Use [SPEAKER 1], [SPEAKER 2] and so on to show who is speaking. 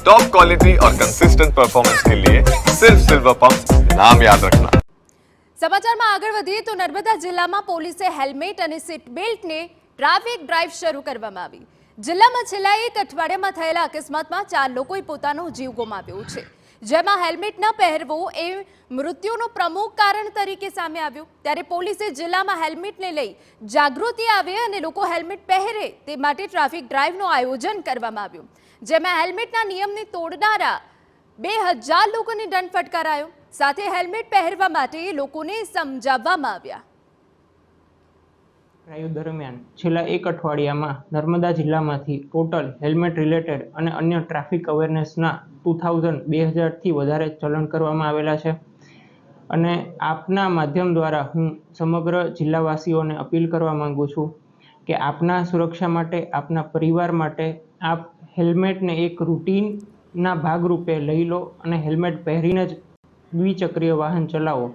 [SPEAKER 1] Top quality और consistent performance के लिए सिर्फ सिल्वर पंप नाम याद रखना।
[SPEAKER 2] સમાચારમાં આગળ વધીએ તો નર્મદા જિલ્લામાં પોલીસે હેલ્મેટ અને સીટ બેલ્ટને ટ્રાફિક ડ્રાઈવ શરૂ કરવામાં આવી। જિલ્લામાં છેલ્લા એક અઠવાડિયામાં થયેલા અકસ્માતમાં 4 લોકોએ પોતાનો જીવ ગુમાવ્યો છે, જેમાં હેલ્મેટ ન પહેરવો એ મૃત્યુનું પ્રમુખ કારણ તરીકે સામે આવ્યું। ત્યારે પોલીસે જિલ્લામાં હેલ્મેટને લઈ જાગૃતિ આવે અને લોકો હેલ્મેટ પહેરે તે માટે ટ્રાફિક ડ્રાઈવનું આયોજન કરવામાં આવ્યું, જેમાં હેલ્મેટના નિયમને તોડનારા 2000 લોકોને દંડ ફટકારાયો, સાથે હેલ્મેટ પહેરવા માટે લોકોને સમજાવવામાં આવ્યા।
[SPEAKER 3] ડ્રાઈવ દરમિયાન છેલ્લા એક અઠવાડિયામાં નર્મદા જિલ્લામાંથી ટોટલ હેલ્મેટ રિલેટેડ અને અન્ય ટ્રાફિક અવેરનેસના 2000થી વધારે ચલણ કરવામાં આવેલા છે અને આપના માધ્યમ દ્વારા હું સમગ્ર જિલ્લાવાસીઓને અપીલ કરવા માંગુ છું કે આપના સુરક્ષા માટે, આપના પરિવાર માટે આપ હેલ્મેટને એક રૂટીનના ભાગરૂપે લઈ લો અને હેલ્મેટ પહેરીને જ દ્વિચક્રીય વાહન ચલાવો।